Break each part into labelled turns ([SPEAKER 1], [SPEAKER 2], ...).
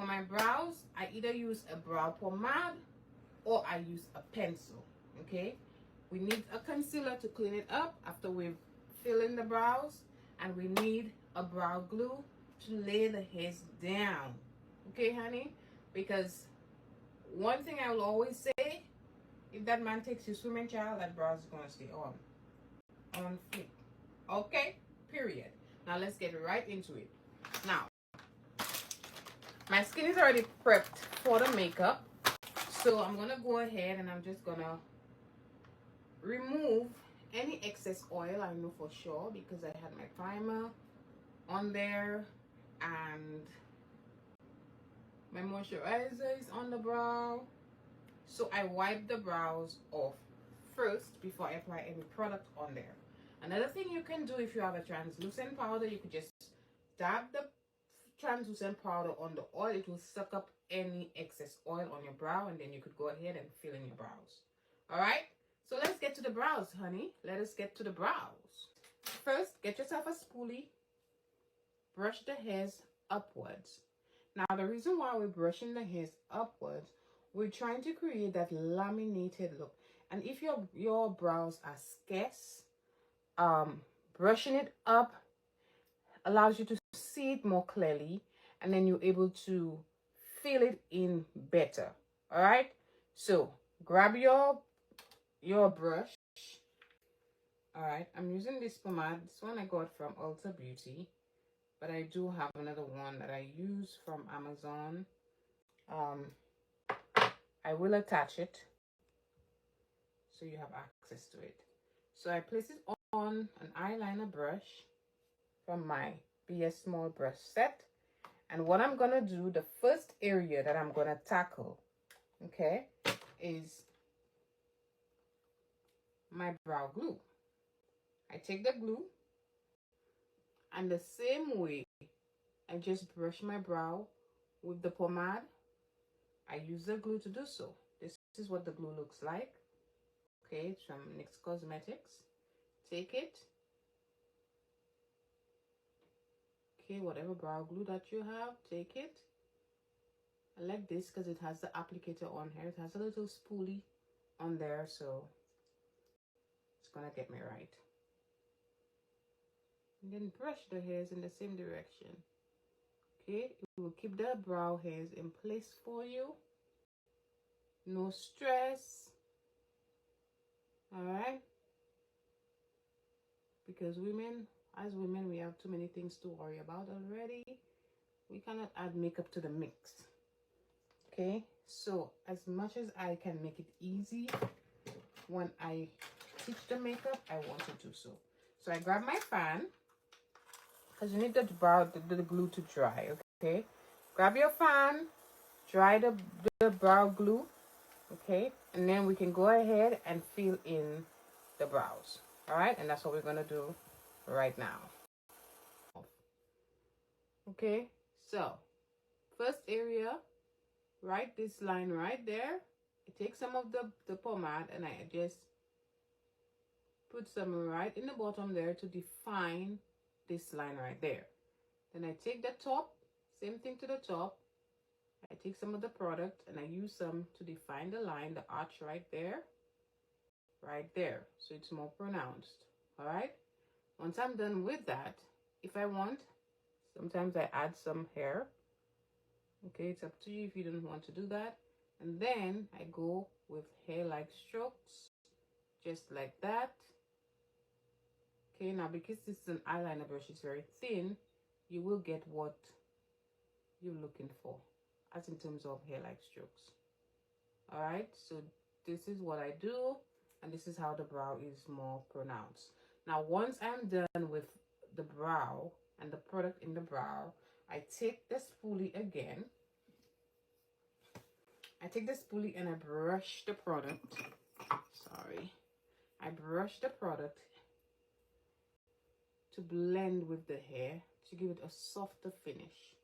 [SPEAKER 1] for my brows, I either use a brow pomade or I use a pencil. Okay, we need a concealer to clean it up after we've filled in the brows, and we need a brow glue to lay the hairs down. Okay, honey, because one thing I will always say, if that man takes you swimming, child, that brows is gonna stay on flick. Okay, period. Now let's get right into it. Now, my skin is already prepped for the makeup, so I'm gonna go ahead and I'm just gonna remove any excess oil. I know for sure because I had my primer on there and my moisturizer is on the brow, so I wipe the brows off first before I apply any product on there. Another thing you can do, if you have a translucent powder, you could just dab the translucent powder on the oil. It will suck up any excess oil on your brow, and then you could go ahead and fill in your brows. All right, so let's get to the brows, honey. Let us get to the brows. First, get yourself a spoolie. Brush the hairs upwards. Now, the reason why we're brushing the hairs upwards, we're trying to create that laminated look. And if your brows are scarce, brushing it up allows you to see it more clearly, and then you're able to fill it in better. All right, so grab your brush. All right, I'm using this pomade. This one I got from Ulta Beauty, but I do have another one that I use from Amazon. I will attach it so you have access to it. So I place it on an eyeliner brush from my BS Small brush set. And what I'm gonna do, the first area that I'm gonna tackle, okay, is my brow glue. I take the glue, and the same way I just brush my brow with the pomade, I use the glue to do so. This is what the glue looks like. Okay, it's from NYX Cosmetics. Take it. Okay, whatever brow glue that you have, take it. I like this because it has the applicator on here. It has a little spoolie on there, so it's gonna get me right. And then brush the hairs in the same direction. Okay, it will keep the brow hairs in place for you. No stress. All right, because as women, we have too many things to worry about already. We cannot add makeup to the mix. Okay, so as much as I can make it easy when I teach the makeup, I want to do so. So I grab my fan, because you need the glue to dry. Okay, grab your fan, dry the brow glue. Okay, and then we can go ahead and fill in the brows. All right, and that's what we're gonna do right now. Okay, so first area, write this line right there. I take some of the pomade and I just put some right in the bottom there to define this line right there. Then I take the top, same thing to the top. I take some of the product and I use some to define the line, the arch right there, so it's more pronounced. All right, once I'm done with that, if I want, sometimes I add some hair. Okay, it's up to you if you don't want to do that. And then I go with hair-like strokes, just like that. Okay, now because this is an eyeliner brush, it's very thin, you will get what you're looking for, as in terms of hair-like strokes. All right, so this is what I do, and this is how the brow is more pronounced. Now, once I'm done with the brow and the product in the brow, I take the spoolie again. I take the spoolie and I brush the product. Sorry. I brush the product to blend with the hair to give it a softer finish.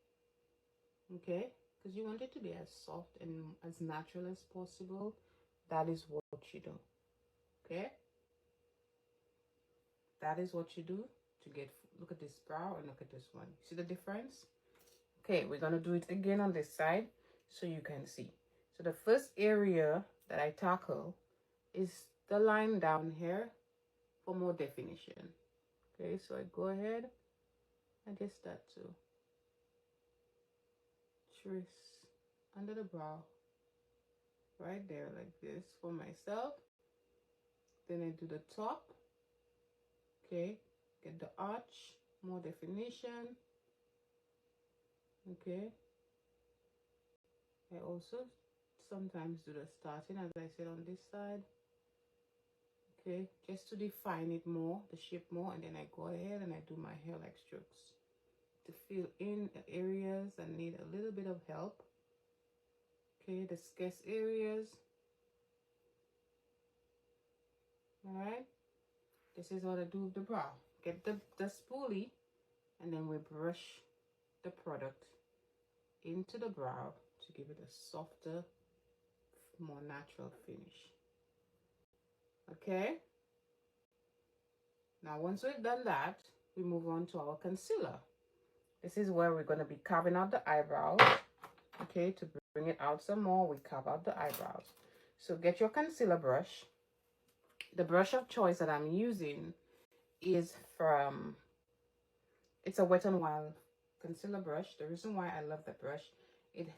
[SPEAKER 1] Okay? Because you want it to be as soft and as natural as possible. That is what you do. Okay? That is what you do to get, look at this brow and look at this one. See the difference? Okay, we're gonna do it again on this side so you can see. So the first area that I tackle is the line down here for more definition. Okay, so I go ahead and just start to trace under the brow right there like this for myself. Then I do the top. Okay, get the arch, more definition. Okay, I also sometimes do the starting, as I said, on this side. Okay, just to define it more, the shape more, and then I go ahead and I do my hair-like strokes to fill in the areas that need a little bit of help. Okay, the scarce areas. All right, this is what I do with the brow. Get the spoolie, and then we brush the product into the brow to give it a softer, more natural finish. Okay, now once we've done that, we move on to our concealer. This is where we're going to be carving out the eyebrows. Okay, to bring it out some more, we carve out the eyebrows. So get your concealer brush. The brush of choice that I'm using is from, it's a Wet n Wild concealer brush. The reason why I love the brush, it's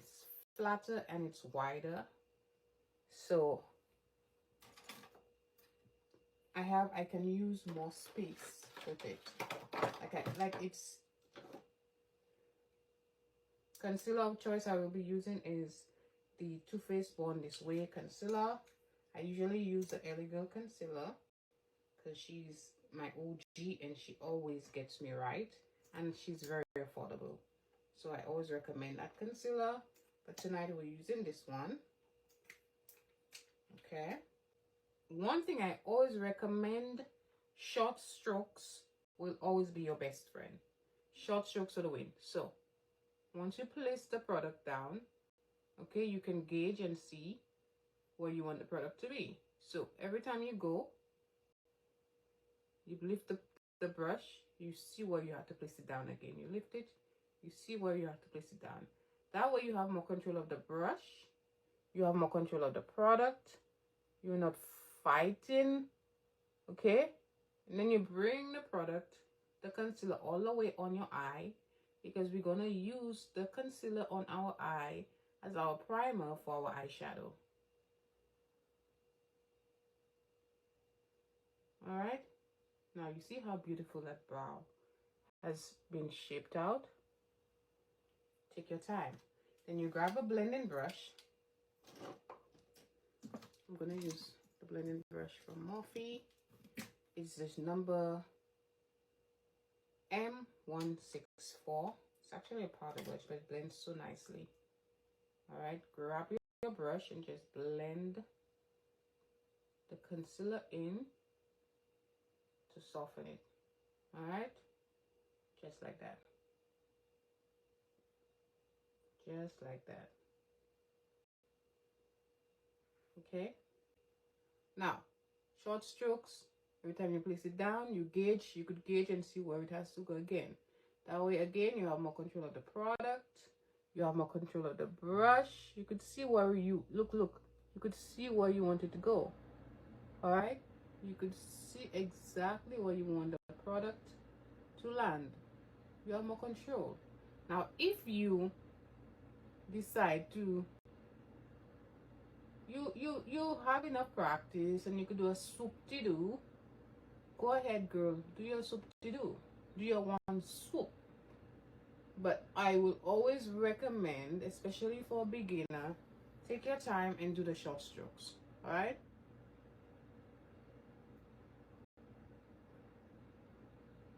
[SPEAKER 1] flatter and it's wider. So I can use more space with it. Okay, like it's concealer of choice I will be using is the Too Faced Born This Way concealer. I usually use the Elegant concealer because she's my OG and she always gets me right, and she's very affordable. So I always recommend that concealer. But tonight we're using this one. Okay. One thing I always recommend, short strokes will always be your best friend. Short strokes for the win. So once you place the product down, okay, you can gauge and see where you want the product to be. So every time you go, you lift the brush, you see where you have to place it down again. You lift it, you see where you have to place it down. That way you have more control of the brush, you have more control of the product, you're not fighting, okay? And then you bring the product, the concealer, all the way on your eye, because we're going to use the concealer on our eye as our primer for our eyeshadow. All right, now you see how beautiful that brow has been shaped out. Take your time. Then you grab a blending brush. I'm going to use the blending brush from Morphe. It's this number M164. It's actually a powder brush, but it blends so nicely. All right, grab your brush and just blend the concealer in to soften it. All right, just like that. Just like that. Okay, now short strokes. Every time you place it down, you could gauge and see where it has to go again. That way, again, you have more control of the product. You have more control of the brush. You could see where you, look. You could see where you want it to go. All right? You could see exactly where you want the product to land. You have more control. Now, if you decide to, you have enough practice and you could do a swoop-de-doo, go ahead, girl. Do your swoop-de-doo. Do your one swoop. But I will always recommend, especially for a beginner, take your time and do the short strokes. All right?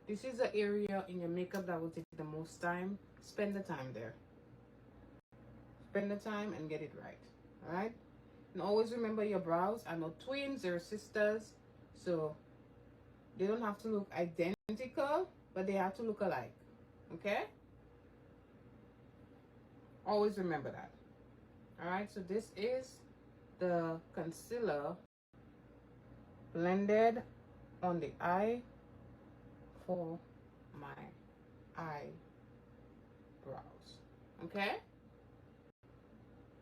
[SPEAKER 1] This is the area in your makeup that will take the most time. Spend the time there. Spend the time and get it right. All right? And always remember, your brows are not twins, they're sisters. So they don't have to look identical, but they have to look alike. Okay? Always remember that. All right? So this is the concealer blended on the eye for my eyebrows. Okay,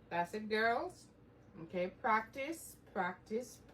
[SPEAKER 1] that's it, girls. Okay, practice, practice, practice.